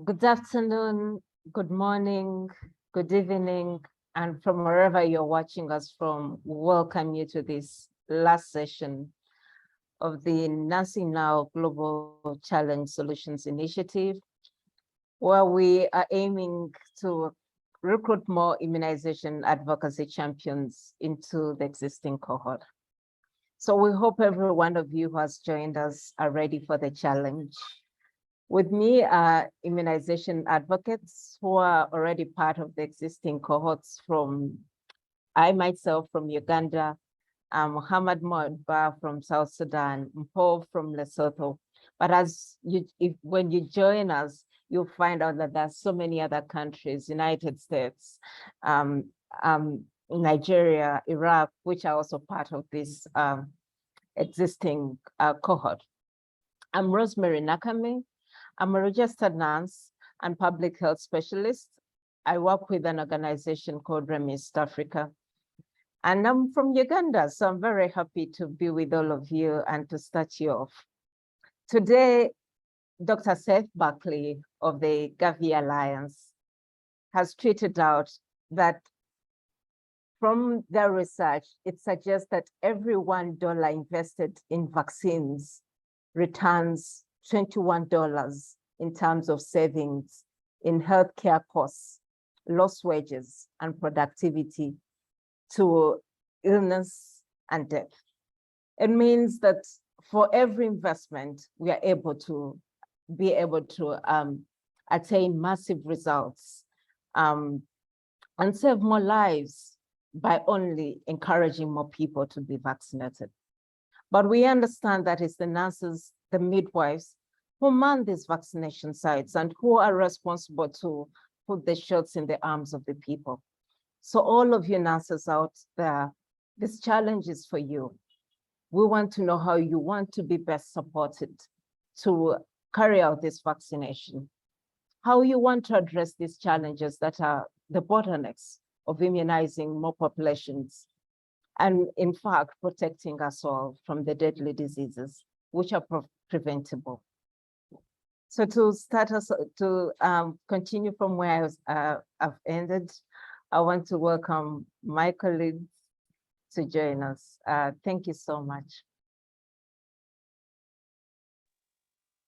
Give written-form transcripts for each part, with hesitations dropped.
Good afternoon, good morning, good evening, and from wherever you're watching us from, welcome you to this last session of the Nursing Now Global Challenge Solutions Initiative, where we are aiming to recruit more immunization advocacy champions into the existing cohort. So we hope every one of you who has joined us are ready for the challenge. With me are immunization advocates who are already part of the existing cohorts from, I myself from Uganda, Muhammad Moadba from South Sudan, Mpo from Lesotho. But when you join us, you'll find out that there's so many other countries, United States, Nigeria, Iraq, which are also part of this existing cohort. I'm Rosemary Nakame. I'm a registered nurse and public health specialist. I work with an organization called REM East Africa. And I'm from Uganda, so I'm very happy to be with all of you and to start you off. Today, Dr. Seth Buckley of the Gavi Alliance has tweeted out that from their research, it suggests that every $1 invested in vaccines returns $21 in terms of savings in healthcare costs, lost wages, and productivity to illness and death. It means that for every investment, we are able to attain massive results and save more lives by only encouraging more people to be vaccinated. But we understand that it's the nurses, the midwives, who man these vaccination sites and who are responsible to put the shots in the arms of the people. So all of you nurses out there, this challenge is for you. We want to know how you want to be best supported to carry out this vaccination, how you want to address these challenges that are the bottlenecks of immunizing more populations, and in fact, protecting us all from the deadly diseases, which are preventable. So to start us, to continue from where I've ended, I want to welcome my colleagues to join us. Thank you so much.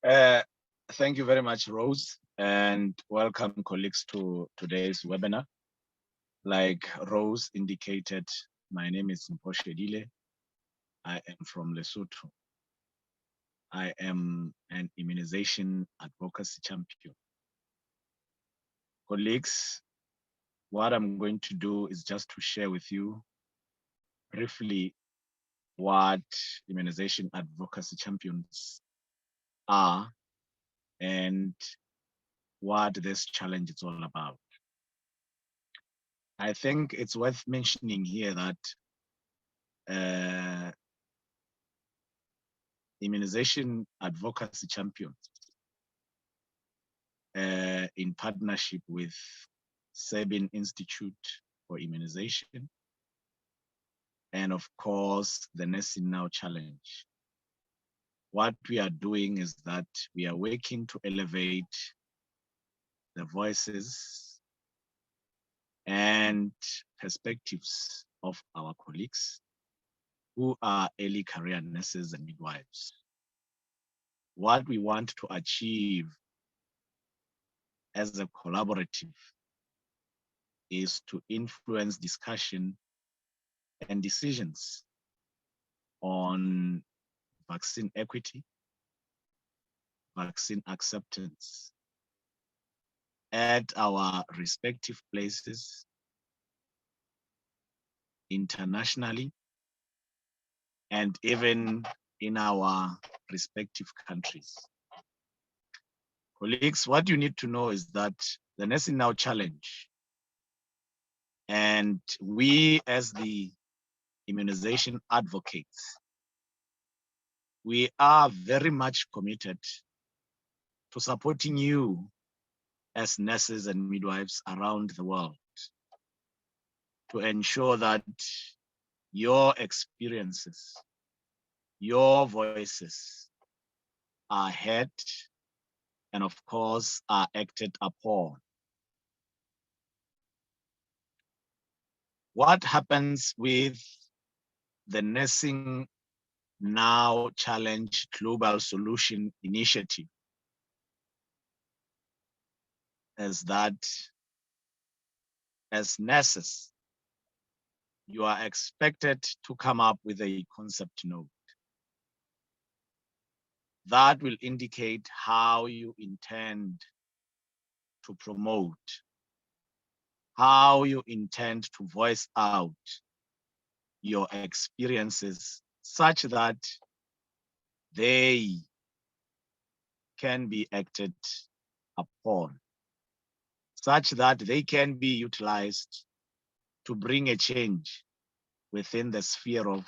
Thank you very much, Rose, and welcome colleagues to today's webinar. Like Rose indicated, my name is Mposhedile. I am from Lesotho. I am an immunization advocacy champion. Colleagues, what I'm going to do is just to share with you briefly what immunization advocacy champions are and what this challenge is all about. I think it's worth mentioning here that immunization advocacy champions in partnership with Sabin Institute for Immunization and of course the Nursing Now Challenge. What we are doing is that we are working to elevate the voices and perspectives of our colleagues who are early career nurses and midwives. What we want to achieve as a collaborative is to influence discussion and decisions on vaccine equity, vaccine acceptance at our respective places, internationally, and even in our respective countries. Colleagues, what you need to know is that the Nursing Now Challenge and we as the immunization advocates, we are very much committed to supporting you as nurses and midwives around the world to ensure that your experiences, your voices are heard and of course are acted upon. What happens with the Nursing Now Challenge Global Solution Initiative is that as nurses, you are expected to come up with a concept note that will indicate how you intend to promote, how you intend to voice out your experiences such that they can be acted upon, such that they can be utilized to bring a change within the sphere of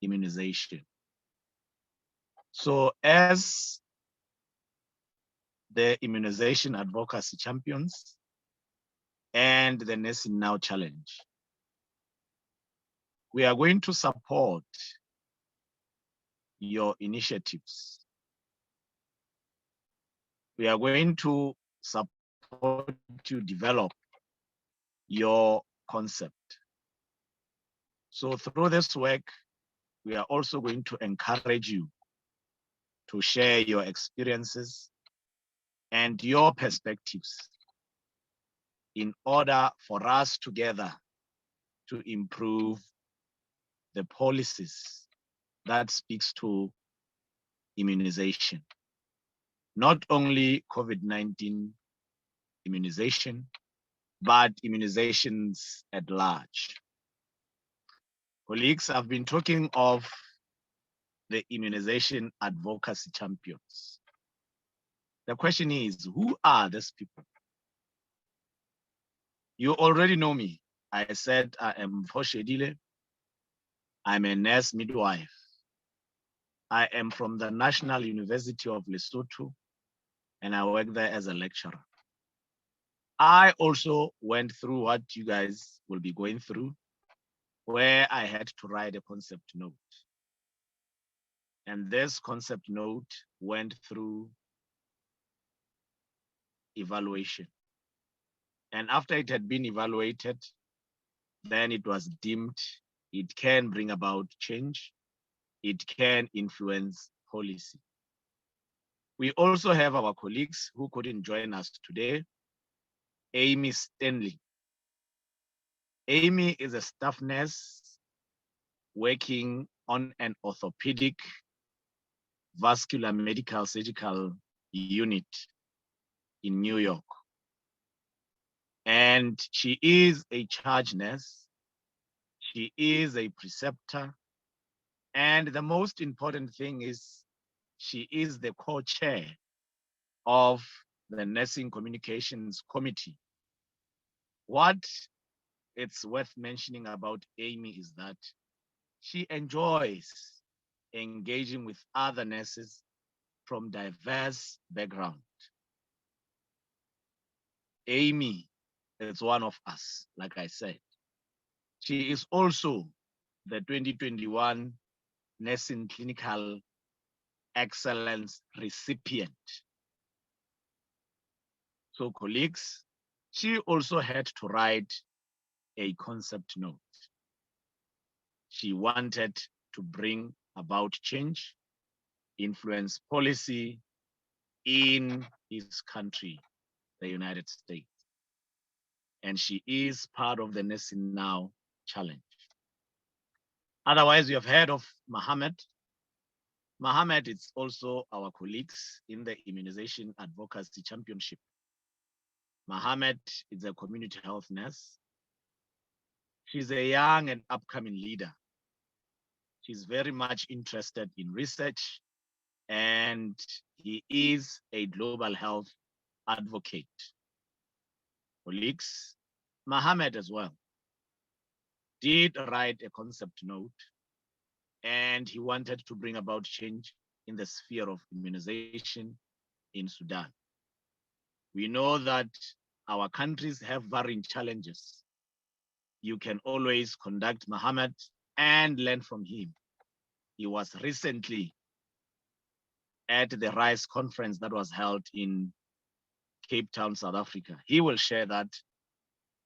immunization. So as the immunization advocacy champions and the Nursing Now Challenge, we are going to support your initiatives. We are going to support you develop your concept. So through this work, we are also going to encourage you to share your experiences and your perspectives in order for us together to improve the policies that speaks to immunization. Not only COVID-19 immunization, but immunizations at large. Colleagues, I've been talking of the immunization advocacy champions. The question is, who are these people? You already know me. I said I am Foshedile. I'm a nurse midwife. I am from the National University of Lesotho, and I work there as a lecturer. I also went through what you guys will be going through, where I had to write a concept note. And this concept note went through evaluation. And after it had been evaluated, then it was deemed it can bring about change. It can influence policy. We also have our colleagues who couldn't join us today. Amy Stanley. Amy is a staff nurse working on an orthopedic vascular medical surgical unit in New York. And she is a charge nurse. She is a preceptor. And the most important thing is she is the co-chair of the Nursing Communications Committee. What it's worth mentioning about Amy is that she enjoys engaging with other nurses from diverse backgrounds. Amy is one of us, like I said. She is also the 2021 Nursing Clinical Excellence recipient. So colleagues, she also had to write a concept note. She wanted to bring about change, influence policy in his country, the United States. And she is part of the Nursing Now Challenge. Otherwise, you have heard of Mohammed. Mohammed is also our colleagues in the Immunization Advocacy Championship. Mohammed is a community health nurse. She's a young and upcoming leader. She's very much interested in research, and he is a global health advocate. Colleagues, Mohammed as well did write a concept note, and he wanted to bring about change in the sphere of immunization in Sudan. We know that our countries have varying challenges. You can always contact Mohammed and learn from him. He was recently at the RISE conference that was held in Cape Town, South Africa. He will share that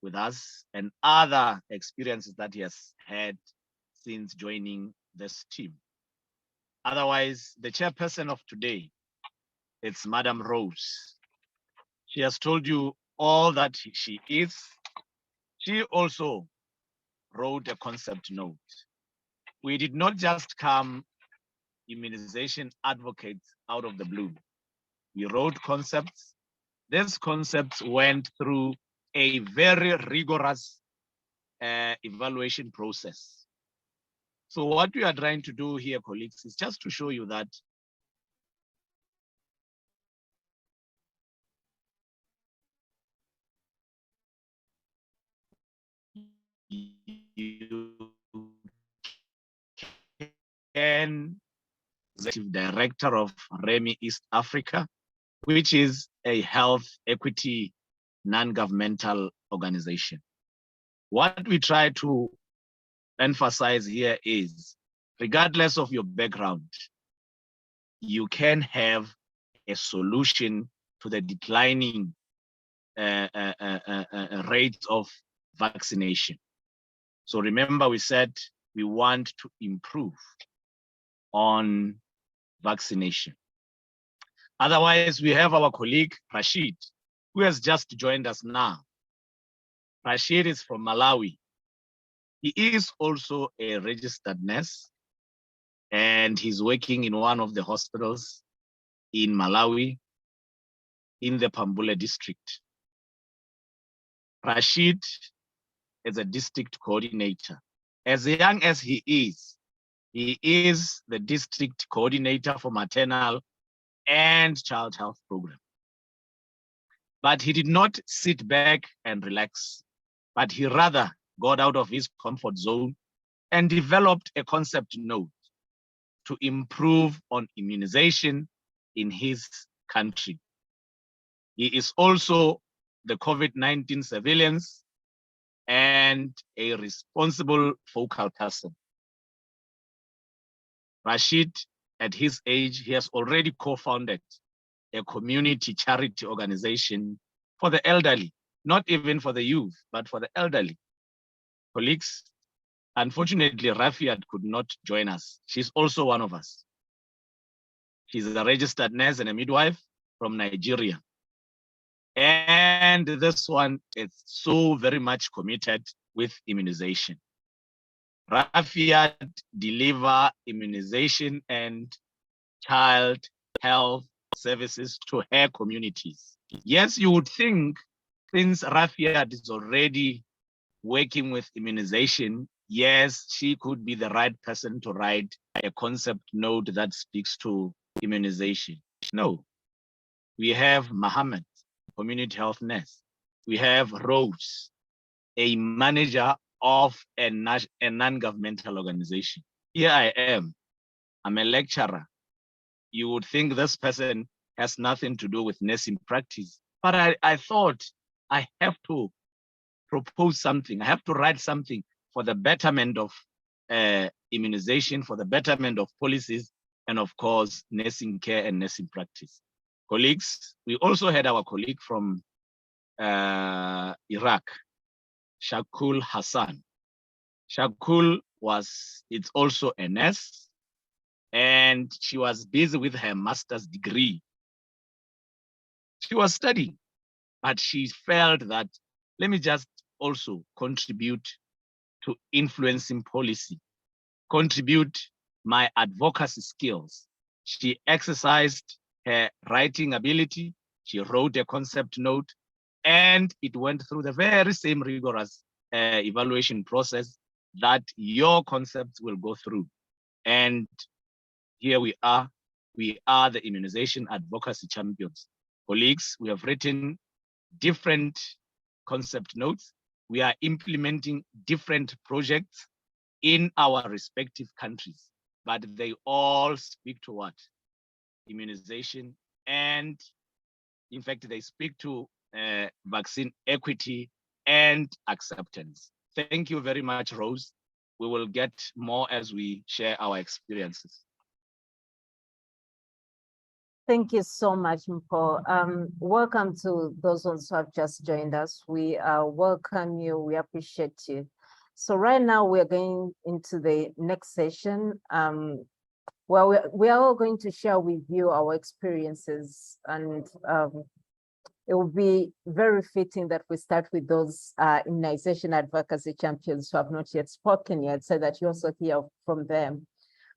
with us and other experiences that he has had since joining this team. Otherwise, the chairperson of today, it's Madam Rose. She has told you all that she is. She also wrote a concept note. We did not just come immunization advocates out of the blue. We wrote concepts. These concepts went through a very rigorous evaluation process. So what we are trying to do here, colleagues, is just to show you that you can executive director of REMI East Africa, which is a health equity non-governmental organization. What we try to emphasize here is, regardless of your background, you can have a solution to the declining rates of vaccination. So remember, we said we want to improve on vaccination. Otherwise, we have our colleague, Rashid, who has just joined us now. Rashid is from Malawi. He is also a registered nurse, and he's working in one of the hospitals in Malawi, in the Pambule district. Rashid is a district coordinator. As young as he is the district coordinator for maternal and child health program. But he did not sit back and relax, but he rather got out of his comfort zone and developed a concept note to improve on immunization in his country. He is also the COVID-19 surveillance and a responsible focal person. Rashid, at his age, he has already co-founded a community charity organization for the elderly, not even for the youth, but for the elderly. Colleagues, unfortunately, Rafiat could not join us. She's also one of us. She's a registered nurse and a midwife from Nigeria. And this one is so very much committed with immunization. Rafiat deliver immunization and child health services to her communities. Yes, you would think, since Rafiat is already working with immunization, yes, she could be the right person to write a concept note that speaks to immunization. No, we have Mohammed, community health nurse. We have Rose, a manager of a non-governmental organization. Here I am, I'm a lecturer. You would think this person has nothing to do with nursing practice, but I thought I have to propose something. I have to write something for the betterment of immunization, for the betterment of policies, and of course, nursing care and nursing practice. Colleagues, we also had our colleague from Iraq, Shakul Hassan. Shakul it's also a nurse, and she was busy with her master's degree. She was studying, but she felt that, let me just also contribute to influencing policy, contribute my advocacy skills. She exercised her writing ability. She wrote a concept note, and it went through the very same rigorous evaluation process that your concepts will go through. And here we are the immunization advocacy champions. Colleagues, we have written different concept notes. We are implementing different projects in our respective countries, but they all speak to what? Immunization, and in fact, they speak to vaccine equity and acceptance. Thank you very much, Rose. We will get more as we share our experiences. Thank you so much, Mpo. Welcome to those ones who have just joined us. We welcome you. We appreciate you. So right now we're going into the next session. Well, we are all going to share with you our experiences, and it will be very fitting that we start with those immunization advocacy champions who have not yet spoken yet, so that you also hear from them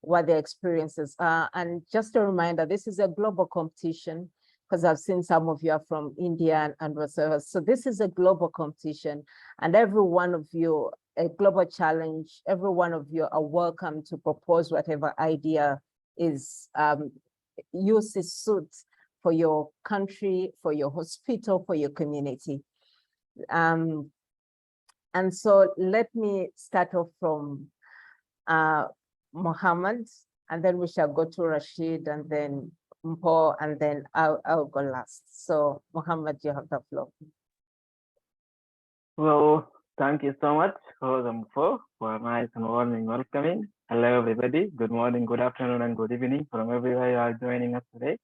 what their experiences are. And just a reminder, this is a global competition, because I've seen some of you are from India and whatsoever. So this is a global competition, and every one of you, a global challenge, every one of you are welcome to propose whatever idea is uses suits for your country, for your hospital, for your community. And so let me start off from Mohammed, and then we shall go to Rashid, and then Mpo, and then I'll go last. So Mohammed, you have the floor. Well, thank you so much for a nice and warming welcoming. Hello, everybody. Good morning, good afternoon, and good evening from everywhere you are joining us today.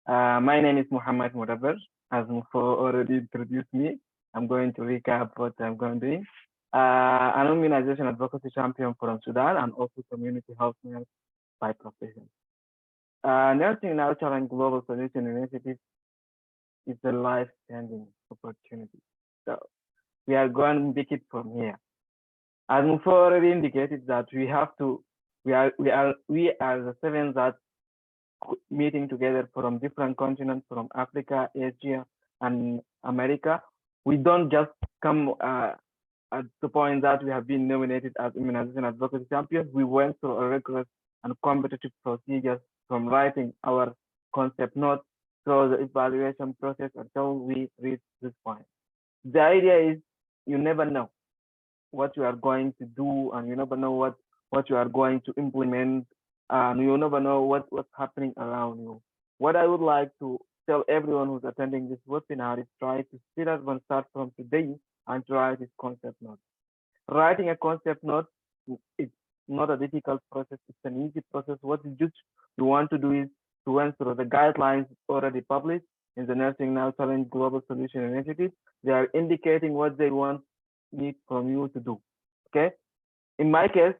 My name is Muhammad Mudaber. As Mufo already introduced me, I'm going to recap what I'm going to do. An immunization advocacy champion from Sudan and also community health nurse by profession. Nursing Natural and Global Solution Initiative is a life-changing opportunity. So we are going to pick it from here. As Mufo already indicated that we are the seven that meeting together from different continents, from Africa, Asia, and America. We don't just come at the point that we have been nominated as immunization advocacy champions. We went through a rigorous and competitive procedures from writing our concept notes through the evaluation process until we reach this point. The idea is you never know what you are going to do, and you never know what you are going to implement, and you never know what's happening around you. What I would like to tell everyone who's attending this webinar is try to sit up and start from today and try this concept note. Writing a concept note, it's not a difficult process, it's an easy process. What you want to do is to went through the guidelines already published in the Nursing Now Challenge Global Solution Initiative. They are indicating what they want need from you to do. Okay. In my case,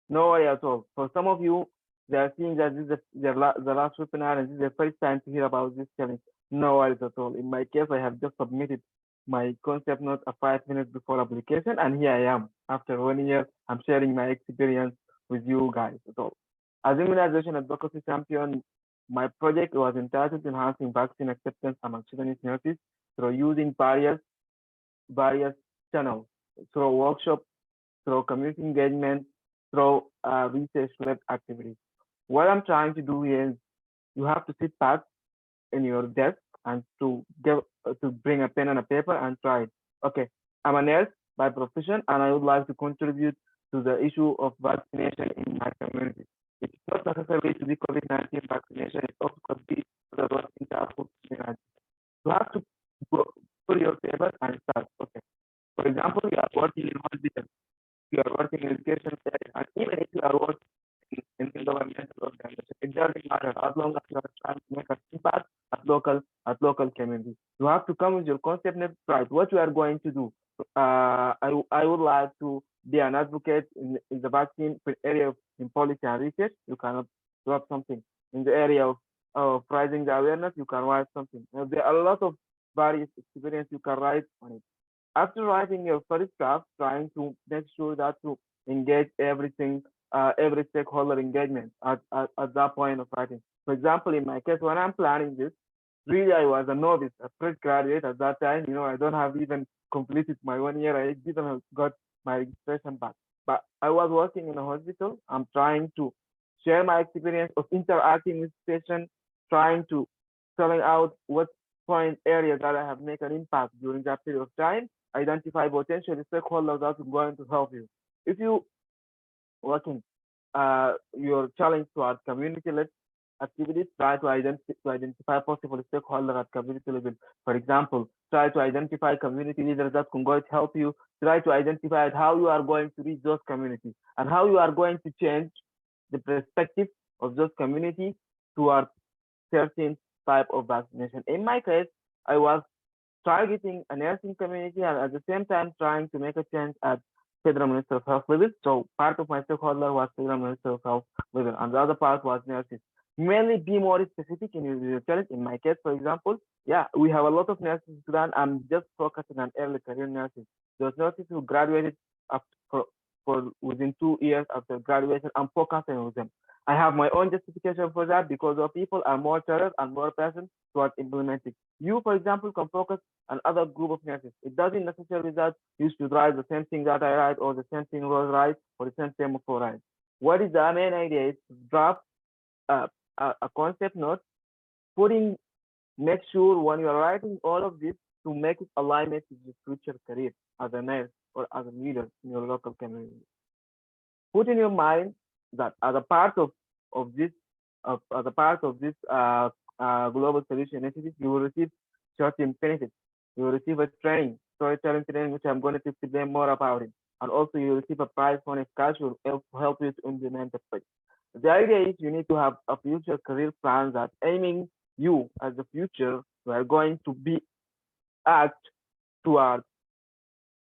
no worry at all. For some of you, they are seeing that this is the last webinar and this is the first time to hear about this challenge. No worries at all. In my case, I have just submitted my concept note 5 minutes before application, and here I am. After 1 year, I'm sharing my experience with you guys at all. As immunization advocacy champion, my project was entitled Enhancing Vaccine Acceptance Among Sudanese Nurses through using various channels, through workshops, through community engagement, through research-led activities. What I'm trying to do is you have to sit back in your desk and to bring a pen and a paper and try it. Okay, I'm a nurse by profession, and I would like to contribute to the issue of vaccination in my community. It's not necessarily to be COVID-19 vaccination, it also could be the vaccine childhood immunization. You have to put your paper and start. Okay. For example, you are working in hospital, you are working in education, and even if you are working in governmental organization, it doesn't matter as long as you are trying to make an impact at local community. You have to come with your concept right. What you are going to do. I would like to be an advocate in the vaccine area in policy and research. You cannot drop something in the area of raising the awareness. You can write something. There are a lot of various experience you can write on it. After writing your first draft, trying to make sure that to engage everything, every stakeholder engagement at that point of writing. For example, in my case, when I'm planning this, really I was a novice, a fresh graduate at that time. I don't have even completed my 1 year. I didn't got my registration back. But I was working in a hospital. I'm trying to share my experience of interacting with patients, trying to telling out what point areas that I have made an impact during that period of time, identify potential stakeholders that are going to help you. If you working your challenge towards community-led activities, try to identify possible stakeholders at community level. For example, try to identify community leaders that can go to help you. Try to identify how you are going to reach those communities and how you are going to change the perspective of those communities towards certain type of vaccination. In my case, I was targeting a nursing community and at the same time trying to make a change at Federal Minister of Health level. So part of my stakeholder was Federal Minister of Health level, and the other part was nurses. Mainly be more specific in your challenge. In my case, for example, yeah, we have a lot of nurses in Sudan. I'm just focusing on early career nurses. Those nurses who graduated after, for within 2 years after graduation, I'm focusing with them. I have my own justification for that because our people are more serious and more passionate towards implementing. You, for example, can focus on other group of nurses. It doesn't necessarily that you should write the same thing that I write or the same thing Rose writes or the same thing for write. What is the main idea is to draft a, a concept note, putting, make sure when you are writing all of this to make it alignment with your future career as a nurse or as a leader in your local community. Put in your mind that as a part of this as a part of this global solution initiative, you will receive certain benefits. You will receive a training, storytelling training, which I'm going to explain more about it. And also you will receive a prize for a cash will help you to implement the project. The idea is you need to have a future career plan that aiming you as the future, you are going to be act towards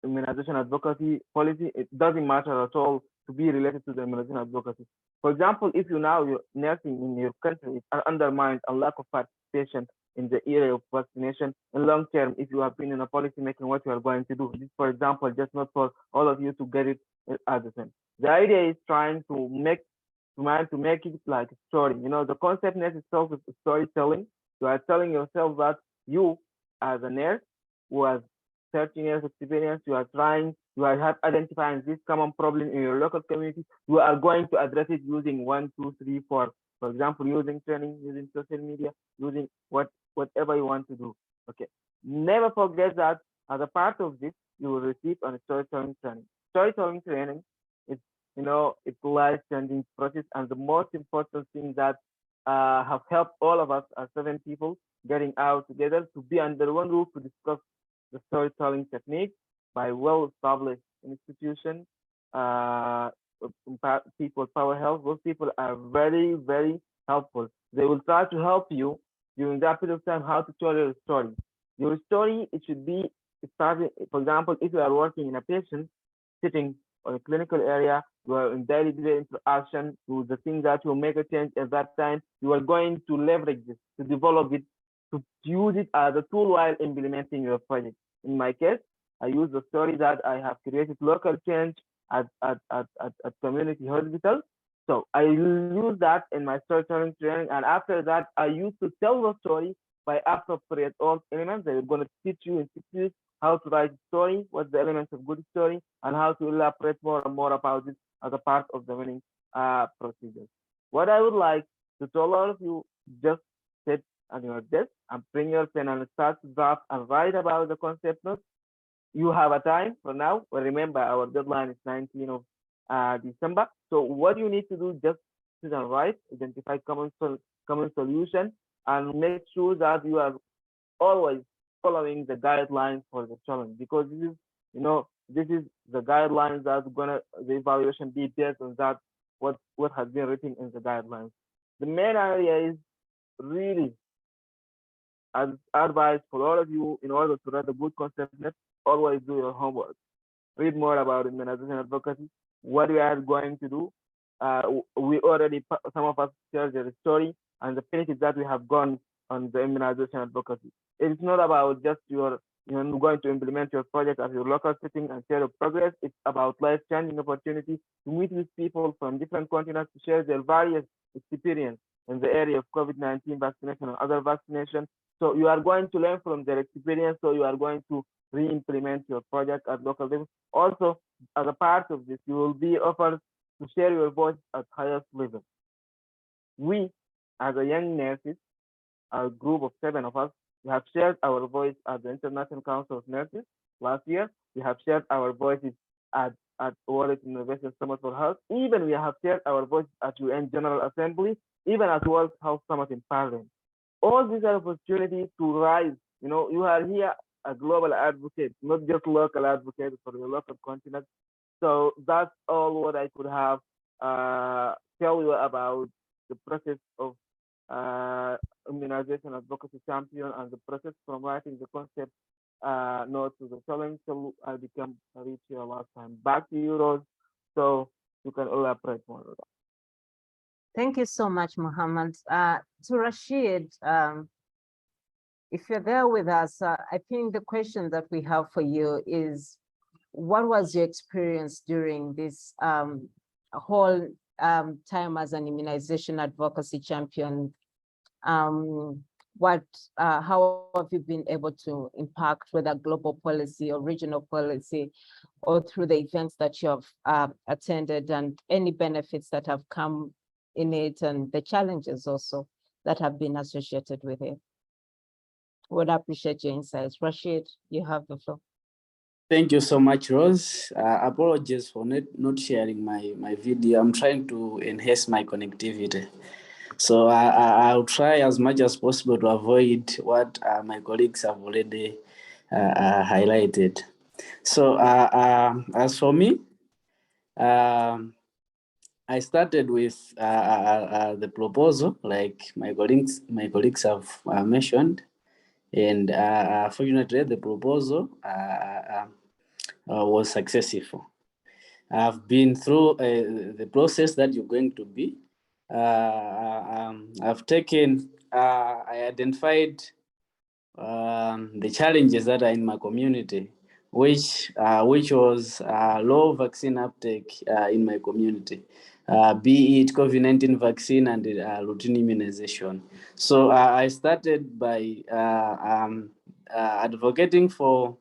immunization advocacy policy. It doesn't matter at all to be related to the immunization advocacy. For example, if you now your nursing in your country is undermined a lack of participation in the area of vaccination, in long term, if you have been in a policy making, what you are going to do. This, for example, just not for all of you to get it as the same. The idea is trying to make it like a story. You know, the concept nurse itself is storytelling. You are telling yourself that you, as a nurse who has 13 years experience, you are identifying this common problem in your local community. You are going to address it using 1, 2, 3, 4. For example, using training, using social media, using whatever you want to do. Okay. Never forget that as a part of this, you will receive a storytelling training. Storytelling training is, it's life-changing process, and the most important thing that have helped all of us as 7 people getting out together to be under one roof to discuss the storytelling technique by well-established institutions, people, Power Health. Those people are very, very helpful. They will try to help you during that period of time how to tell your story. Your story, it should be starting, for example, if you are working in a patient sitting on a clinical area, you are in daily interaction with the thing that will make a change at that time. You are going to leverage this, to develop it, to use it as a tool while implementing your project. In my case, I use the story that I have created local change at community hospital. So I use that in my storytelling training, and after that, I used to tell the story by appropriate all elements. They're going to teach you in 6 years how to write a story, what's the elements of good story, and how to elaborate more and more about it as a part of the winning procedure. What I would like to tell all of you, just sit on your desk and bring your pen and start to draft and write about the concept notes. You have a time for now, but remember our deadline is 19th of December. So what you need to do, just sit and write, identify common solution, and make sure that you are always following the guidelines for the challenge, because this is the guidelines that's the evaluation be based on that, what has been written in the guidelines. The main area is really as advice for all of you, in order to write a good concept net, always do your homework. Read more about immunization advocacy, what we are going to do. We already, some of us shared the story and the benefits that we have gone on the immunization advocacy. It's not about just your, going to implement your project at your local setting and share your progress. It's about life-changing opportunities to meet with people from different continents to share their various experience in the area of COVID-19 vaccination and other vaccinations. So you are going to learn from their experience. So you are going to re-implement your project at local level. Also, as a part of this, you will be offered to share your voice at highest level. We, as a young nurses, a group of 7 of us, we have shared our voice at the International Council of Nurses last year. We have shared our voices at World Innovation Summit for Health. Even we have shared our voices at UN General Assembly, even at World Health Summit in Parliament. All these are opportunities to rise. You are here a global advocate, not just local advocate for your local continent. So that's all what I could have tell you about the process of immunization advocacy champion, and the process from writing the concept note to the challenge. So I become reach here last time. Back to you, Rose. So you can elaborate more on that. Thank you so much, Mohammed. To Rashid, if you're there with us, I think the question that we have for you is, what was your experience during this whole time as an immunization advocacy champion? How have you been able to impact whether global policy or regional policy, or through the events that you have attended, and any benefits that have come in it, and the challenges also that have been associated with it? Would appreciate your insights. Rashid, you have the floor. Thank you so much, Rose. Apologies for not sharing my video. I'm trying to enhance my connectivity. So I'll try as much as possible to avoid what my colleagues have already highlighted. So as for me, I started with the proposal, like my colleagues have mentioned, and fortunately the proposal was successful. I've been through the process that you're going to be. I've taken, I identified the challenges that are in my community, which was low vaccine uptake in my community, be it COVID-19 vaccine and routine immunization. So I started by advocating for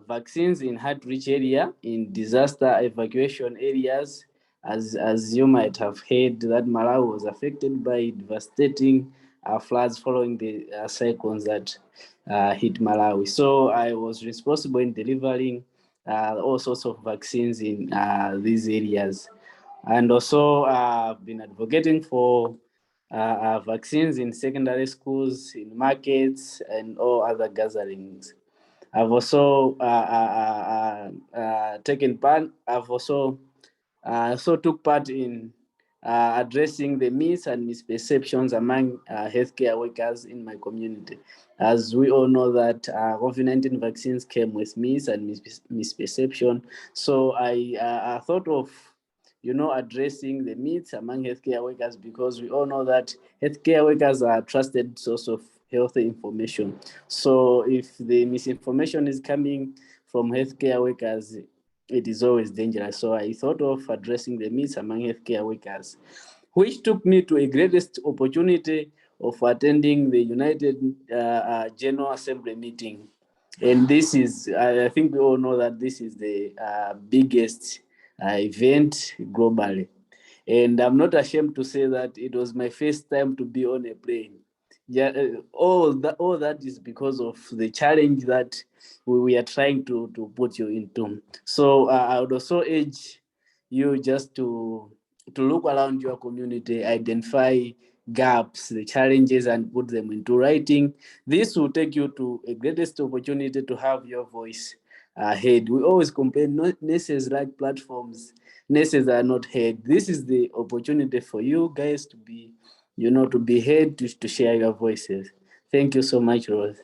vaccines in hard-to-reach area, in disaster evacuation areas, as you might have heard that Malawi was affected by devastating floods following the cyclones that hit Malawi. So I was responsible in delivering all sorts of vaccines in these areas. And also I've been advocating for vaccines in secondary schools, in markets, and all other gatherings. I've also taken part. I've also took part in addressing the myths and misperceptions among healthcare workers in my community. As we all know that COVID-19 vaccines came with myths and misperception. So I thought of addressing the myths among healthcare workers, because we all know that healthcare workers are a trusted source of health information. So if the misinformation is coming from healthcare workers, it is always dangerous. So I thought of addressing the myths among healthcare workers, which took me to a greatest opportunity of attending the United General Assembly meeting. And this is, I think we all know that this is the biggest event globally. And I'm not ashamed to say that it was my first time to be on a plane. Yeah, all that is because of the challenge that we are trying to put you into. So I would also urge you just to look around your community, identify gaps, the challenges, and put them into writing. This will take you to a greatest opportunity to have your voice heard. We always complain nurses like platforms, nurses are not heard. This is the opportunity for you guys to be, to be heard, to share your voices. Thank you so much, Rose.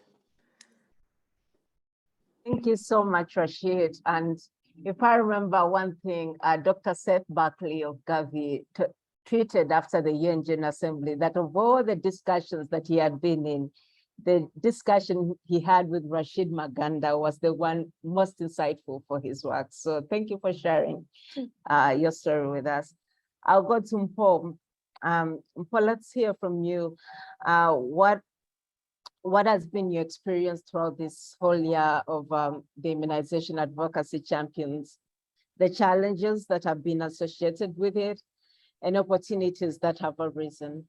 Thank you so much, Rashid. And if I remember one thing, Dr. Seth Barkley of Gavi tweeted after the UN General Assembly that of all the discussions that he had been in, the discussion he had with Rashid Maganda was the one most insightful for his work. So thank you for sharing your story with us. I'll go to Mpo. Mpo, let's hear from you. What has been your experience throughout this whole year of the Immunization Advocacy Champions, the challenges that have been associated with it, and opportunities that have arisen?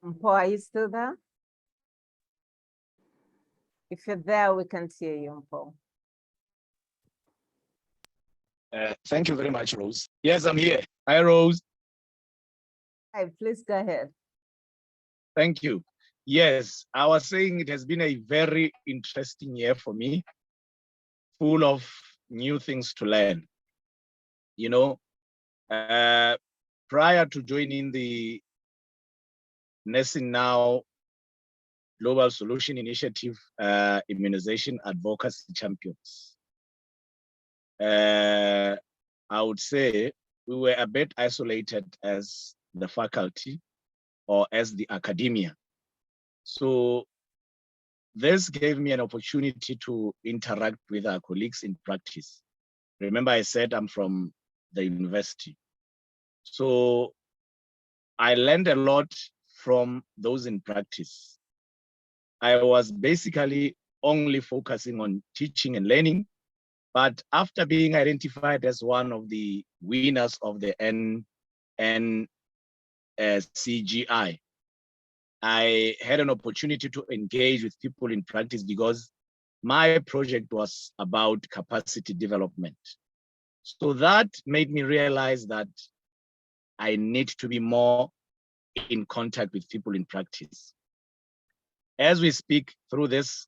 Mpo, are you still there? If you're there, we can hear you, Mpo. Thank you very much, Rose. Yes, I'm here. Hi, Rose. Hi, please go ahead. Thank you. Yes, I was saying it has been a very interesting year for me, full of new things to learn. You know, prior to joining the Nursing Now Global Solution Initiative Immunization Advocacy Champions, I would say we were a bit isolated as the faculty or as the academia. So this gave me an opportunity to interact with our colleagues in practice. Remember, I said I'm from the university. So I learned a lot from those in practice. I was basically only focusing on teaching and learning, but after being identified as one of the winners of the NNCGSI, I had an opportunity to engage with people in practice because my project was about capacity development. So that made me realize that I need to be more in contact with people in practice. As we speak through this,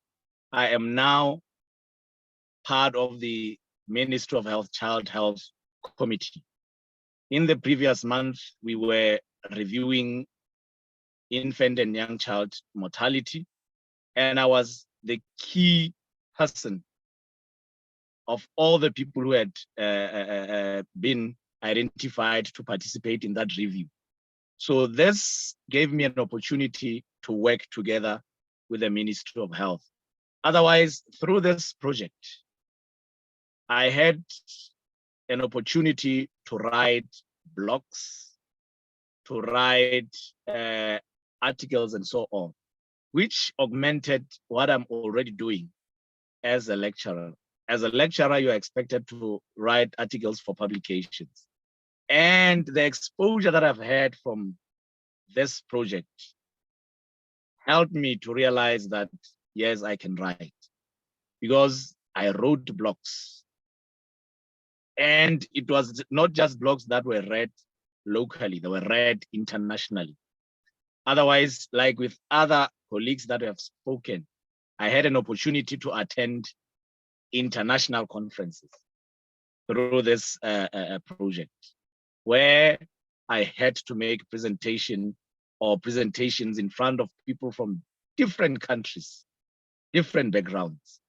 I am now part of the Ministry of Health Child Health Committee. In the previous month, we were reviewing infant and young child mortality, and I was the key person of all the people who had been identified to participate in that review. So this gave me an opportunity to work together with the Ministry of Health. Otherwise, through this project, I had an opportunity to write blogs, to write articles and so on, which augmented what I'm already doing as a lecturer. As a lecturer, you're expected to write articles for publications. And the exposure that I've had from this project helped me to realize that, yes, I can write, because I wrote blogs. And it was not just blogs that were read locally, they were read internationally. Otherwise, like with other colleagues that have spoken, I had an opportunity to attend international conferences through this project, where I had to make presentations in front of people from different countries, different backgrounds.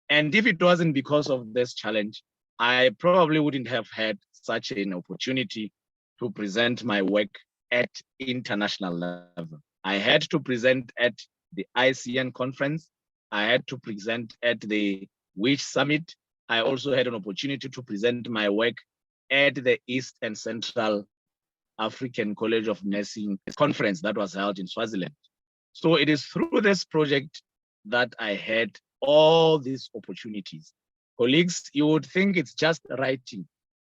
And if it wasn't because of this challenge, I probably wouldn't have had such an opportunity to present my work at international level. I had to present at the ICN conference. I had to present at the WISH Summit. I also had an opportunity to present my work at the East and Central African College of Nursing conference that was held in Swaziland. So it is through this project that I had all these opportunities. Colleagues, you would think it's just writing,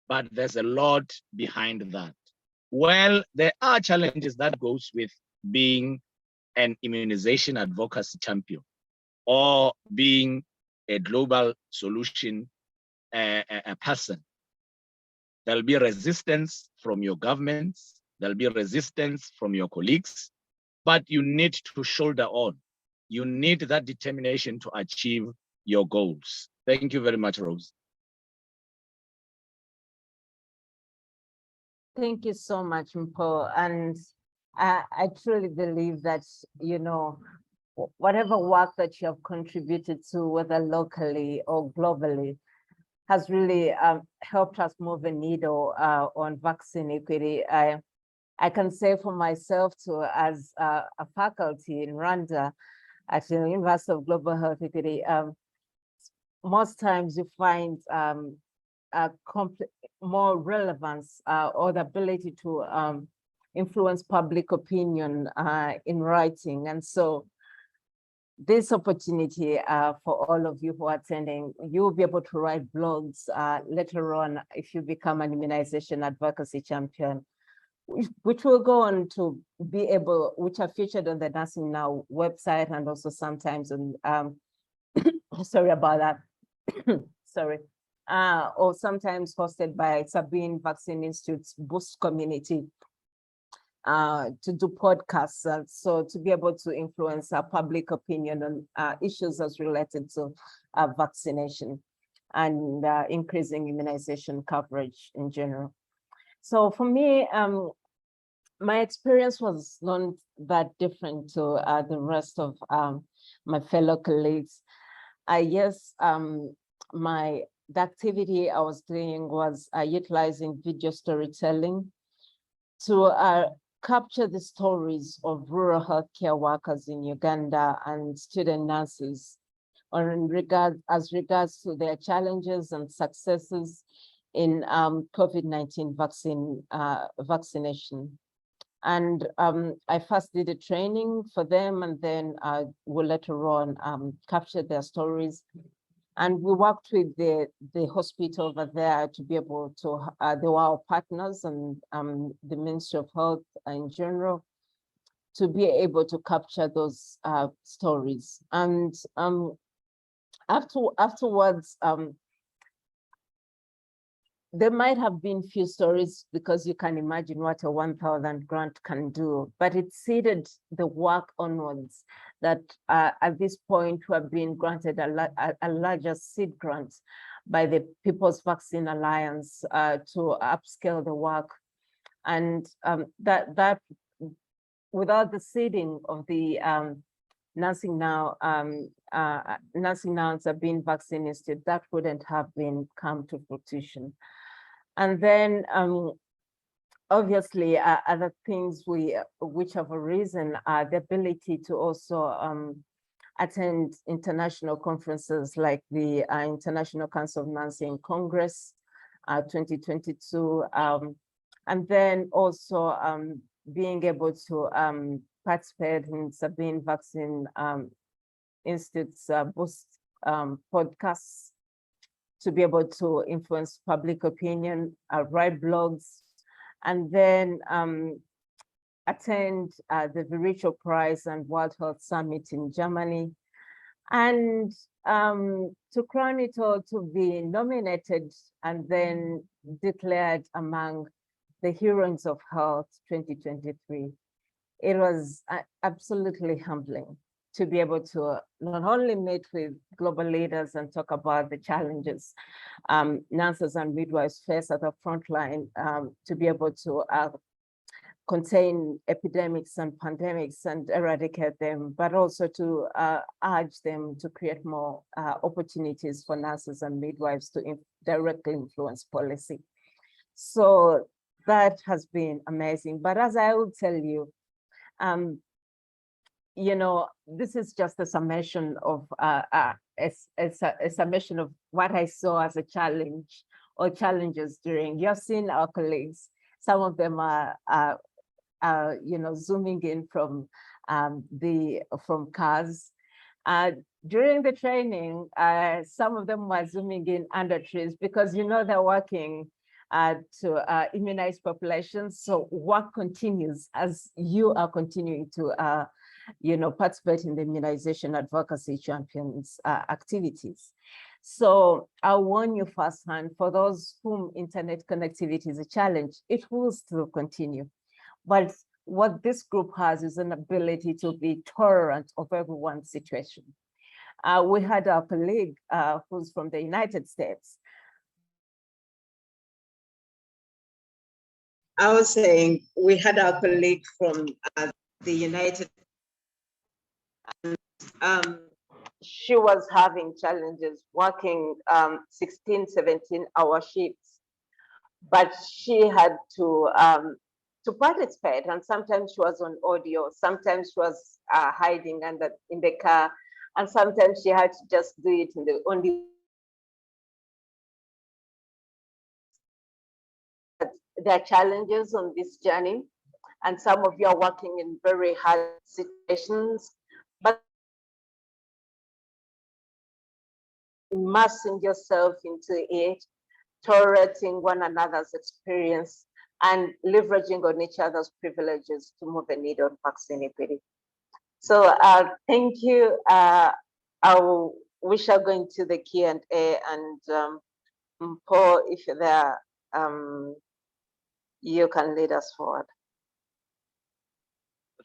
but there's a lot behind that. Well, there are challenges that goes with being an immunization advocacy champion or being a global solution a person. There'll be resistance from your governments, there'll be resistance from your colleagues, but you need to shoulder on. You need that determination to achieve your goals. Thank you very much, Rose. Thank you so much, Mpo. And I truly believe that, you know, whatever work that you have contributed to, whether locally or globally, has really helped us move a needle on vaccine equity. I can say for myself too, as a faculty in Rwanda at the University of Global Health Equity, most times you find more relevance or the ability to influence public opinion in writing. And so this opportunity for all of you who are attending, you'll be able to write blogs later on if you become an immunization advocacy champion, which will go on to be able, which are featured on the Nursing Now website and also sometimes on, sorry about that, sorry, or sometimes hosted by Sabine Vaccine Institute's Boost community to do podcasts. So to be able to influence public opinion on issues as related to vaccination. and increasing immunization coverage in general. So for me, my experience was not that different to the rest of my fellow colleagues. Yes, the activity I was doing was utilizing video storytelling to capture the stories of rural healthcare workers in Uganda and student nurses as regards to their challenges and successes in COVID-19 vaccination. And I first did a training for them, and then we later on captured their stories. And we worked with the hospital over there to be able to, they were our partners, and the Ministry of Health in general, to be able to capture those stories. And afterwards, there might have been few stories, because you can imagine what a 1,000 grant can do, but it seeded the work onwards that at this point we have been granted a larger seed grant by the People's Vaccine Alliance to upscale the work. And that without the seeding of the Nursing Now are being vaccinated, that wouldn't have come to fruition. And then obviously other things which have arisen are the ability to also attend international conferences like the International Council of Nursing Congress 2022, and then also being able to participate in Sabine Vaccine Institute's Boost podcasts, to be able to influence public opinion, write blogs, and then attend the Virtual Prize and World Health Summit in Germany. And to crown it all, to be nominated and then declared among the Heroes of Health 2023. It was absolutely humbling to be able to not only meet with global leaders and talk about the challenges nurses and midwives face at the front line, to be able to contain epidemics and pandemics and eradicate them, but also to urge them to create more opportunities for nurses and midwives to directly influence policy. So that has been amazing. But as I will tell you, you know, this is just a summation of a summation of what I saw as a challenge or challenges during. You've seen our colleagues. Some of them are you know, zooming in from cars. During the training, some of them were zooming in under trees, because you know they're working to immunize populations. So work continues as you are continuing to you know, participate in the immunization advocacy champions activities. So I'll warn you firsthand, for those whom internet connectivity is a challenge, it will still continue. But what this group has is an ability to be tolerant of everyone's situation. We had our colleague who's from the United States. I was saying we had our colleague from the United States. She was having challenges working 16, 17-hour shifts, but she had to participate, and sometimes she was on audio, sometimes she was hiding in the car, and sometimes she had to just do it in the only. There are challenges on this journey, and some of you are working in very hard situations, but immersing yourself into it, tolerating one another's experience, and leveraging on each other's privileges to move the needle on vaccine equity. So thank you. We shall go into the Q&A, and Paul, if you're there, you can lead us forward.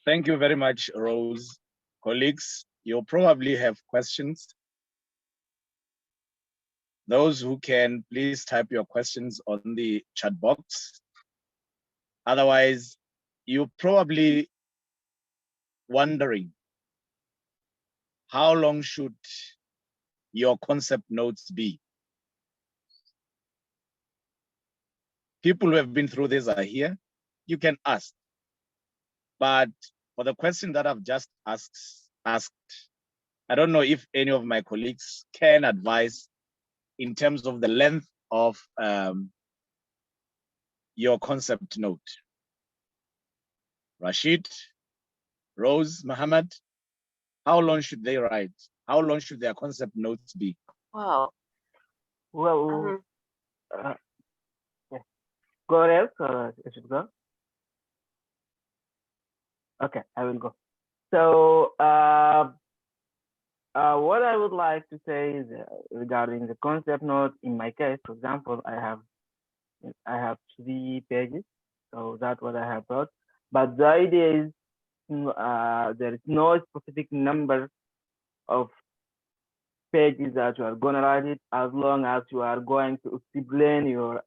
Thank you very much, Rose. Colleagues, you'll probably have questions. Those who can, please type your questions on the chat box. Otherwise, you're probably wondering, how long should your concept notes be? People who have been through this are here. You can ask. But for the question that I've just asked, I don't know if any of my colleagues can advise in terms of the length of your concept note. Rashid, Rose, Muhammad, how long should they write? How long should their concept notes be? Wow. Well, yeah. Go ahead, I should go. Okay, I will go. So what I would like to say is regarding the concept note. In my case, for example, I have 3 pages, so that's what I have wrote. But the idea is there is no specific number of pages that you are going to write it, as long as you are going to explain your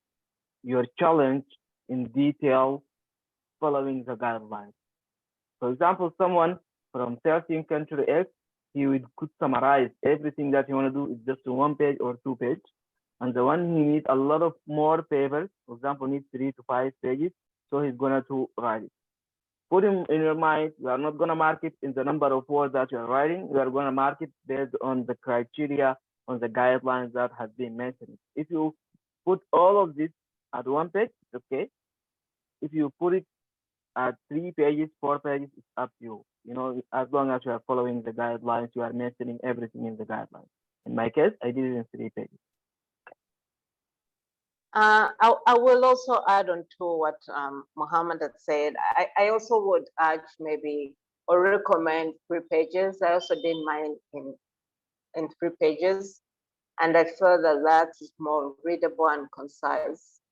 challenge in detail, following the guidelines. For example, someone from 13 country X, could summarize everything that you want to do is just 1 page or 2 pages. And the one who needs a lot of more papers, for example, needs 3 to 5 pages, so he's going to write it. Put him in your mind, you are not going to mark it in the number of words that you are writing. You are going to mark it based on the criteria, on the guidelines that have been mentioned. If you put all of this at 1 page, it's okay. If you put it at 3 pages, 4 pages, it's up to you. You know, as long as you are following the guidelines, you are mentioning everything in the guidelines. In my case, I did it in 3 pages. I will also add on to what Mohammed had said. I also would urge maybe or recommend 3 pages. I also did mine in 3 pages, and I feel that is more readable and concise.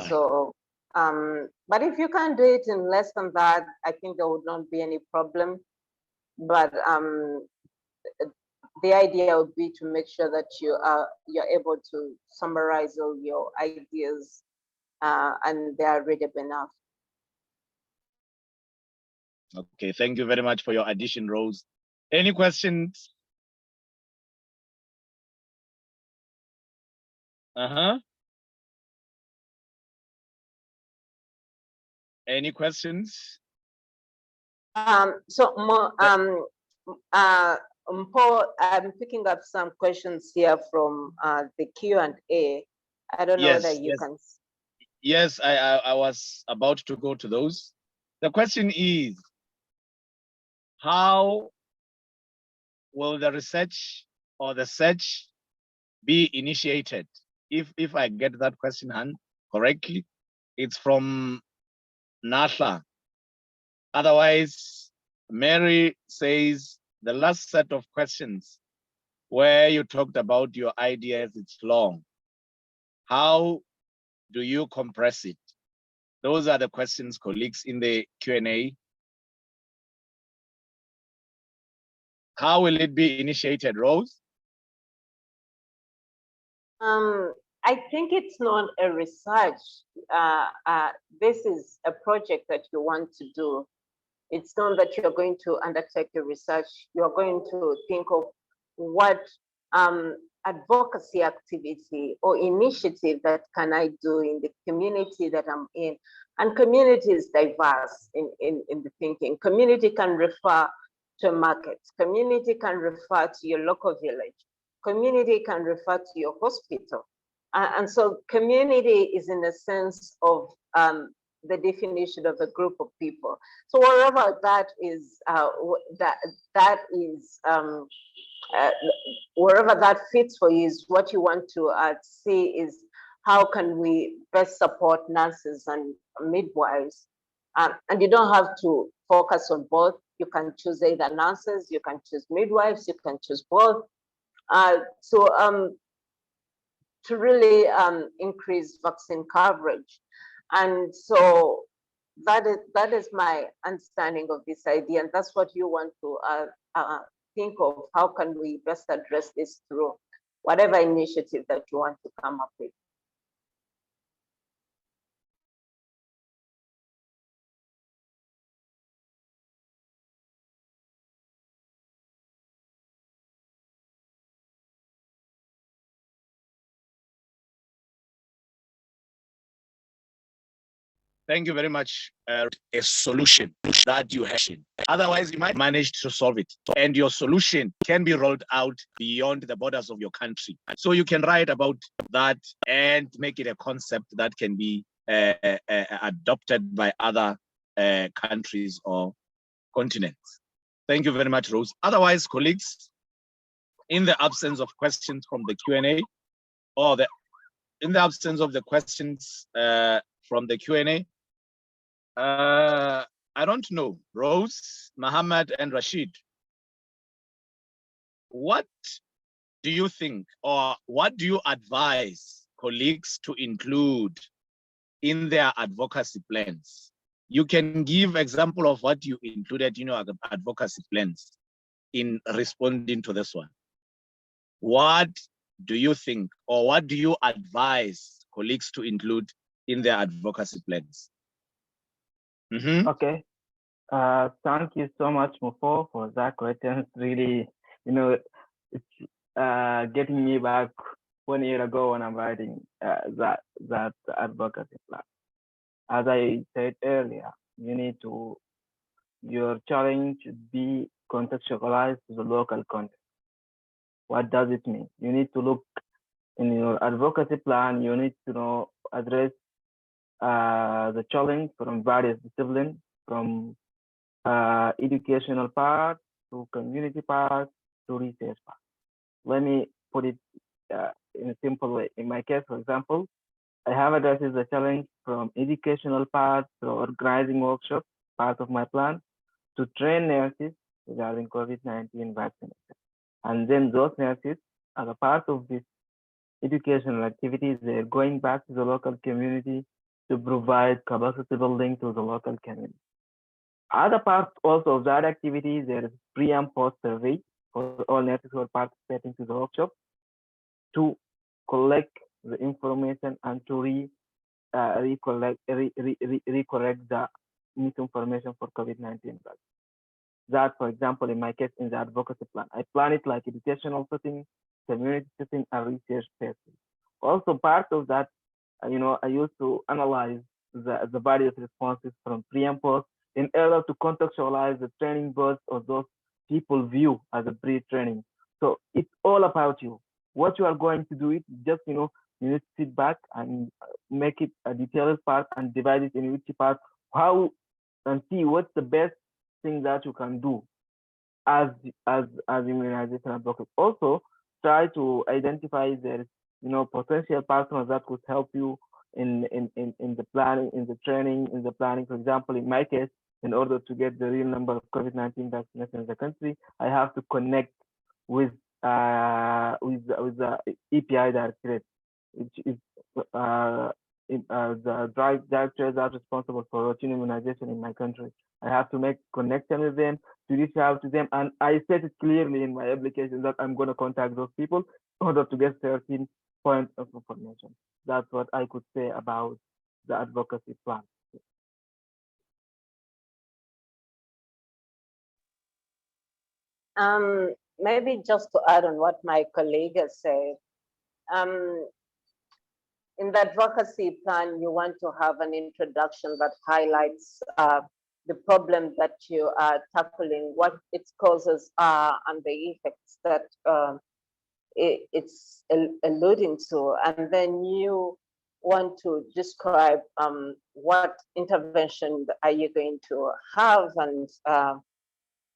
So, but if you can do it in less than that, I think there would not be any problem. But the idea would be to make sure that you're able to summarize all your ideas and they are readable enough. Okay, thank you very much for your addition, Rose. Any questions? Any questions? Paul, I'm picking up some questions here from the Q&A. I don't know whether you can. Yes, I was about to go to those. The question is, how will the research or the search be initiated? If I get that question correctly, it's from Nasha. Otherwise, Mary says the last set of questions where you talked about your ideas, it's long. How do you compress it? Those are the questions, colleagues, in the Q&A. How will it be initiated, Rose? I think it's not a research. This is a project that you want to do. It's not that you're going to undertake a research. You're going to think of what advocacy activity or initiative that can I do in the community that I'm in. And community is diverse in the thinking. Community can refer to a market. Community can refer to your local village. Community can refer to your hospital. And so community is in the sense of the definition of a group of people. So wherever that is, wherever that fits for you is what you want to see is how can we best support nurses and midwives. And you don't have to focus on both. You can choose either nurses, you can choose midwives, you can choose both. To really increase vaccine coverage. And so that is my understanding of this idea. And that's what you want to think of. How can we best address this through whatever initiative that you want to come up with. Thank you very much. A solution that you have. Otherwise, you might manage to solve it. And your solution can be rolled out beyond the borders of your country. So you can write about that and make it a concept that can be adopted by other countries or continents. Thank you very much, Rose. Otherwise, colleagues, in the absence of questions from the Q&A, or in the absence of the questions from the Q&A, I don't know, Rose, Muhammad, and Rashid, what do you think, or what do you advise colleagues to include in their advocacy plans? You can give example of what you included in your advocacy plans in responding to this one. What do you think, or what do you advise colleagues to include in their advocacy plans? Okay. Thank you so much, Mufo, for that question. It's really, it's getting me back 1 year ago when I'm writing that advocacy plan. As I said earlier, your challenge should be contextualized to the local context. What does it mean? You need to look in your advocacy plan, you need to address the challenge from various disciplines, from educational part to community part to research part. Let me put it in a simple way. In my case, for example, I have addressed the challenge from educational part to organizing workshops, part of my plan, to train nurses regarding COVID-19 vaccination. And then those nurses, as a part of this educational activities, they're going back to the local community to provide capacity building to the local community. Other parts also of that activity, there is pre and post survey for all nurses who are participating to the workshop to collect the information and to recorrect the misinformation for COVID-19. That, for example, in my case, in the advocacy plan, I plan it like educational setting, community setting, and research setting. Also, part of that, I used to analyze the various responses from pre and post in order to contextualize the training bursts of those people view as a pre-training. So it's all about you. What you are going to do, it just, you need to sit back and make it a detailed part and divide it in which part, how, and see what's the best thing that you can do as immunization advocate. Also, try to identify their potential partners that could help you in the planning, in the training, in the planning. For example, in my case, in order to get the real number of COVID-19 vaccinations in the country, I have to connect with the EPI directorate, which is the directors are responsible for routine immunization in my country. I have to make connection with them, to reach out to them, and I said it clearly in my application that I'm going to contact those people in order to get 13 points of information. That's what I could say about the advocacy plan. Maybe just to add on what my colleague has said, in the advocacy plan, you want to have an introduction that highlights the problem that you are tackling, what its causes are, and the effects that it's alluding to. And then you want to describe what intervention are you going to have, and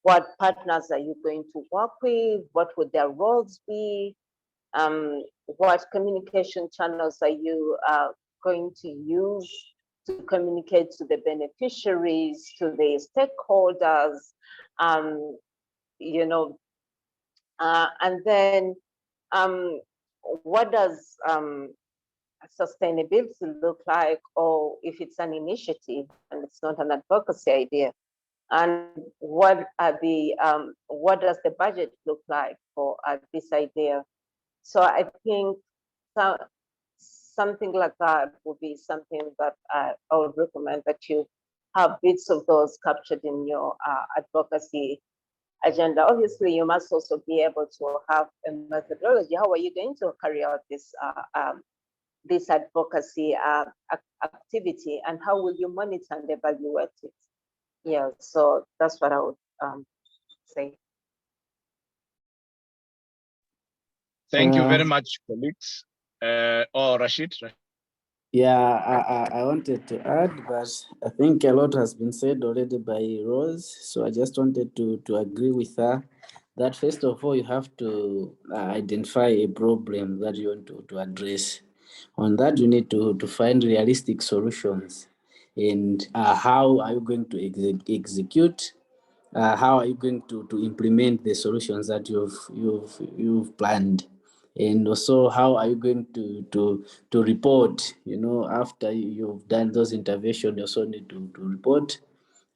what partners are you going to work with, what would their roles be, what communication channels are you going to use to communicate to the beneficiaries, to the stakeholders, and then what does sustainability look like, or if it's an initiative and it's not an advocacy idea, and what does the budget look like for this idea? So I think so, something like that would be something that I would recommend, that you have bits of those captured in your advocacy agenda. Obviously, you must also be able to have a methodology. How are you going to carry out this advocacy activity, and how will you monitor and evaluate it? Yeah, so that's what I would say. Thank you very much, colleagues. Rashid. Yeah, I wanted to add, but I think a lot has been said already by Rose. So I just wanted to agree with her that first of all, you have to identify a problem that you want to address. On that, you need to find realistic solutions. And how are you going to execute? How are you going to implement the solutions that you've planned? And also, how are you going to report? You know, after you've done those interventions, you also need to report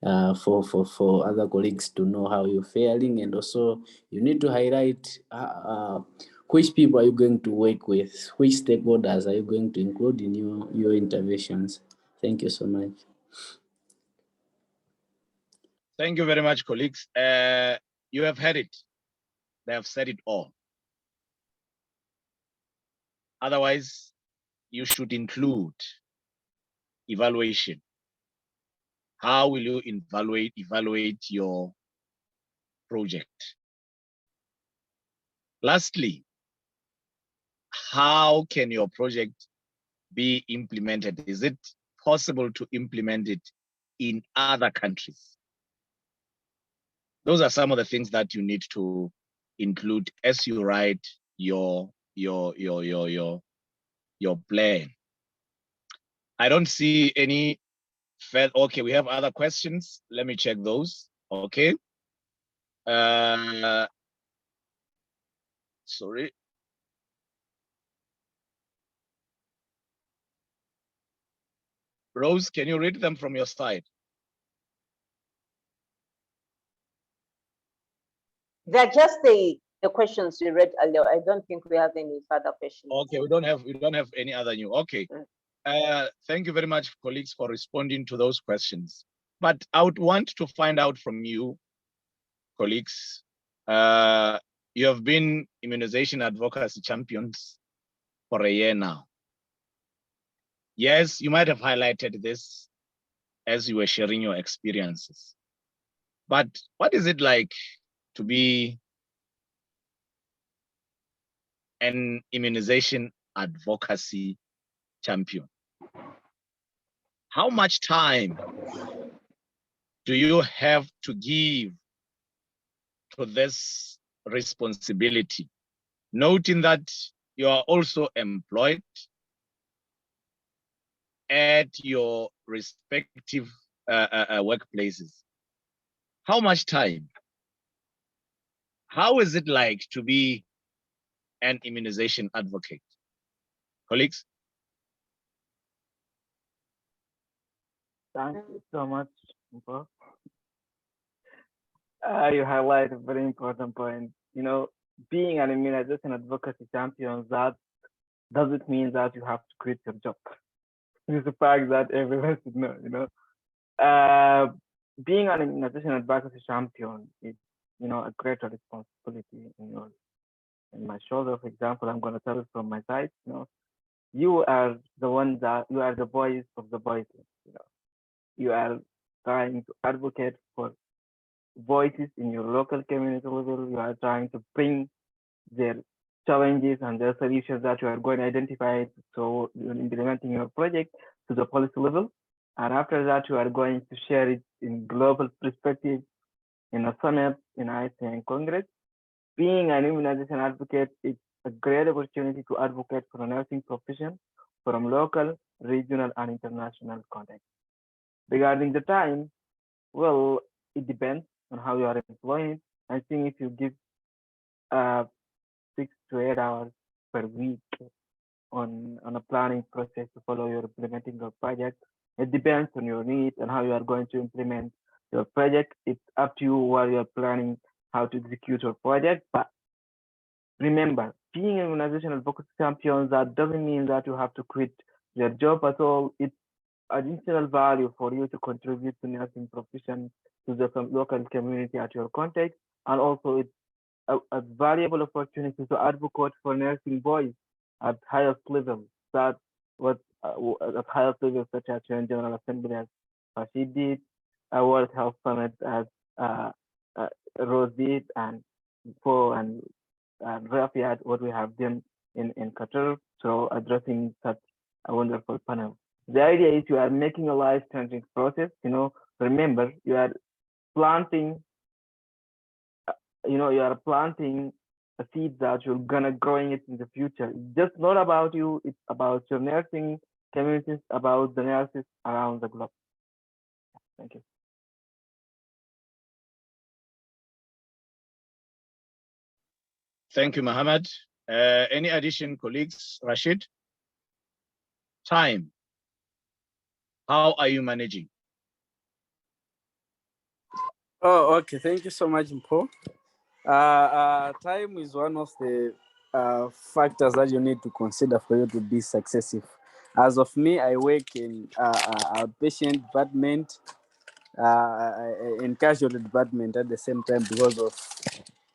for other colleagues to know how you're faring. And also, you need to highlight which people are you going to work with, which stakeholders are you going to include in your interventions. Thank you so much. Thank you very much, colleagues. You have heard it. They have said it all. Otherwise, you should include evaluation. How will you evaluate your project? Lastly, how can your project be implemented? Is it possible to implement it in other countries? Those are some of the things that you need to include as you write your plan. I don't see any further. Okay, we have other questions. Let me check those. Okay. Sorry. Rose, can you read them from your side? They're just the questions we read earlier. I don't think we have any further questions. Okay, we don't have any other new. Okay. Thank you very much, colleagues, for responding to those questions. But I would want to find out from you, colleagues, you have been immunization advocacy champions for a year now. Yes, you might have highlighted this as you were sharing your experiences. But what is it like to be an immunization advocacy champion? How much time do you have to give to this responsibility, noting that you are also employed at your respective workplaces? How much time? How is it like to be an immunization advocate? Colleagues? Thank you so much, Mpo. You highlight a very important point. You know, being an immunization advocacy champion, that doesn't mean that you have to quit your job. It's a fact that everyone should know, you know. Being an immunization advocacy champion is, you know, a greater responsibility in my shoulder. For example, I'm going to tell it from my side, you know, you are the one that you are the voice of the voiceless, you know. You are trying to advocate for voices in your local community level. You are trying to bring their challenges and their solutions that you are going to identify. So you're implementing your project to the policy level. And after that, you are going to share it in global perspective, in a summit, in ICN Congress. Being an immunization advocate is a great opportunity to advocate for a nursing profession from local, regional, and international context. Regarding the time, well, it depends on how you are employed. I think if you give 6 to 8 hours per week on a planning process to follow your implementing your project, it depends on your needs and how you are going to implement your project. It's up to you while you're planning how to execute your project. But remember, being immunization advocacy champions, that doesn't mean that you have to quit your job at all. It's additional value for you to contribute to nursing profession, to the local community at your context, and also it's a valuable opportunity to advocate for nursing voice at highest levels. That what at highest levels such as UN General Assembly as Rashid did, World Health Summit as Rose did, and Po and Rafiat, what we have done in Qatar, so addressing such a wonderful panel. The idea is you are making a life-changing process. Remember, you are planting. You are planting a seed that you're gonna growing it in the future. It's just not about you. It's about your nursing communities, about the nurses around the globe. Thank you. Thank you, Mohammed. Any addition, colleagues? Rashid? Time. How are you managing? Oh, okay. Thank you so much, Mpo. Time is one of the factors that you need to consider for you to be successful. As of me, I work in outpatient department, in casualty department at the same time because of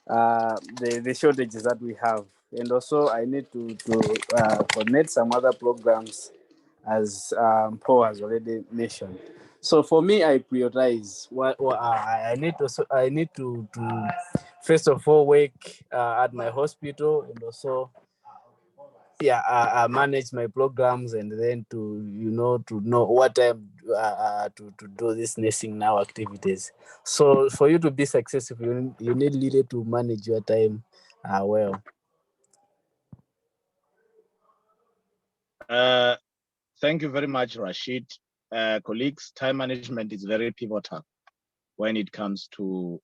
the shortages that we have, and also I need to connect some other programs, as Paul has already mentioned. So for me, I prioritize what I need to first of all work at my hospital, and also manage my programs, and then to know what time to do this nursing now activities. So for you to be successful, you need really to manage your time well. Thank you very much, Rashid. Colleagues, time management is very pivotal when it comes to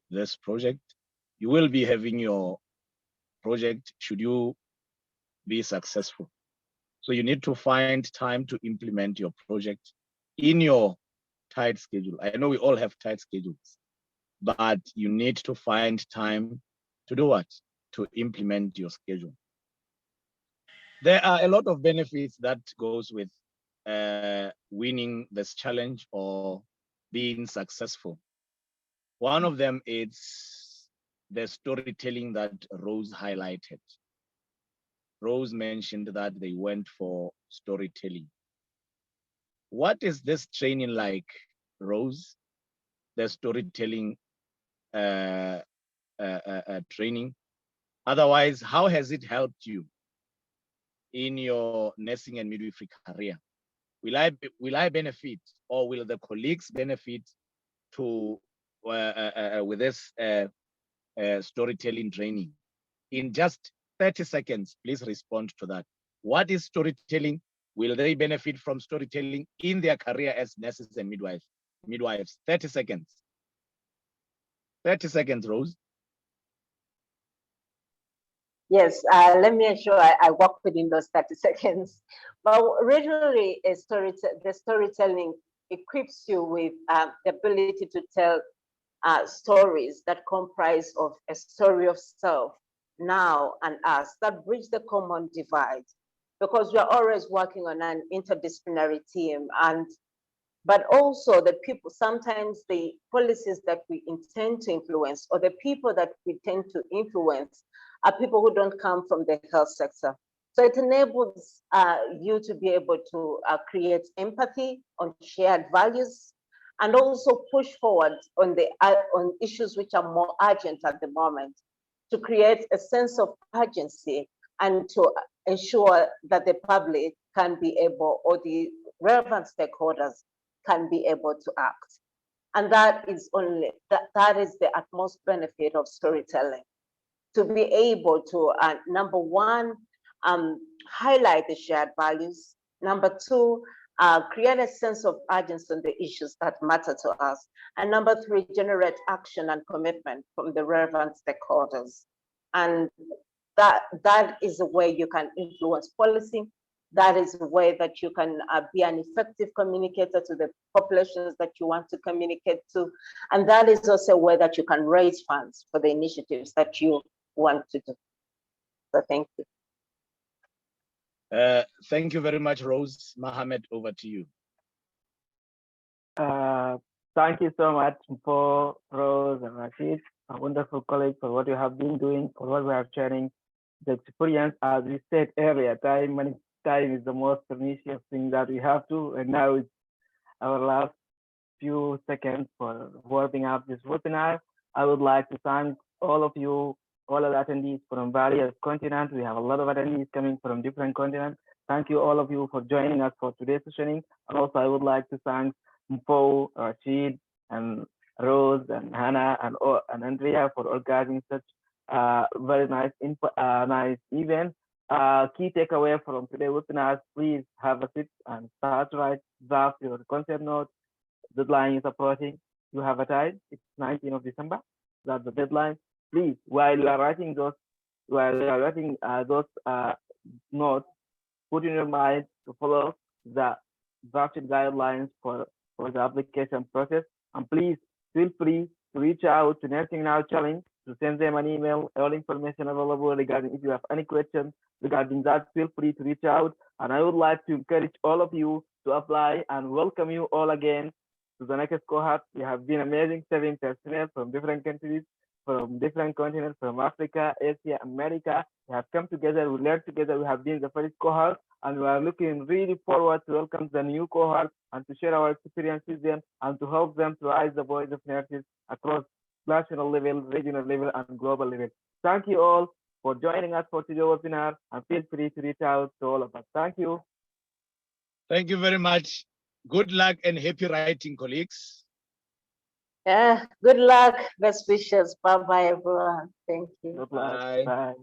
this project. You will be having your project should you be successful. So you need to find time to implement your project in your tight schedule. I know we all have tight schedules, but you need to find time to do what? To implement your schedule. There are a lot of benefits that goes with winning this challenge or being successful. One of them is the storytelling that Rose highlighted. Rose mentioned that they went for storytelling. What is this training like, Rose? The storytelling training. Otherwise, how has it helped you in your nursing and midwifery career? Will I benefit, or will the colleagues benefit to with this storytelling training? In just 30 seconds, please respond to that. What is storytelling? Will they benefit from storytelling in their career as nurses and midwives? 30 seconds. 30 seconds, Rose. Yes, let me ensure I work within those 30 seconds. But originally, the storytelling equips you with the ability to tell stories that comprise of a story of self, now, and us, that bridge the common divide. Because we're always working on an interdisciplinary team, but also the people, sometimes the policies that we intend to influence, or the people that we tend to influence, are people who don't come from the health sector. So it enables you to be able to create empathy on shared values, and also push forward on issues which are more urgent at the moment, to create a sense of urgency and to ensure that the public can be able, or the relevant stakeholders can be able to act. And that is the utmost benefit of storytelling, to be able to, number one, highlight the shared values. Number two, create a sense of urgency on the issues that matter to us. And number three, generate action and commitment from the relevant stakeholders. And that is a way you can influence policy. That is a way that you can be an effective communicator to the populations that you want to communicate to. And that is also a way that you can raise funds for the initiatives that you want to do. So thank you. Thank you very much, Rose. Mohammed, over to you. Thank you so much for Rose and Rashid, a wonderful colleague, for what you have been doing, for what we are sharing. The experience, as we said earlier, time is the most pernicious thing that we have to, and now it's our last few seconds for wrapping up this webinar. I would like to thank all of you, all of the attendees from various continents. We have a lot of attendees coming from different continents. Thank you, all of you, for joining us for today's sessioning. And also, I would like to thank Mpo, Rashid, and Rose, and Hannah, and Andrea for organizing such very nice event. Key takeaway from today's webinar: please have a seat and start write draft your concept note. Deadline is approaching. You have a time. It's 19th of December. That's the deadline. Please, while you are writing those notes, put in your mind to follow the drafted guidelines for the application process. And please feel free to reach out to Nursing Now Challenge to send them an email. All information available regarding, if you have any questions regarding that, feel free to reach out. And I would like to encourage all of you to apply and welcome you all again to the next cohort. We have been amazing 7 personnel from different countries, from different continents, from Africa, Asia, America. We have come together, we learned together, we have been the first cohort, and we are looking really forward to welcome the new cohort and to share our experience with them and to help them to raise the voice of nurses across national level, regional level, and global level. Thank you all for joining us for today's webinar, and feel free to reach out to all of us. Thank you. Thank you very much. Good luck and happy writing, colleagues. Yeah, good luck. Best wishes. Bye-bye, everyone. Thank you. Good luck. Bye. Bye.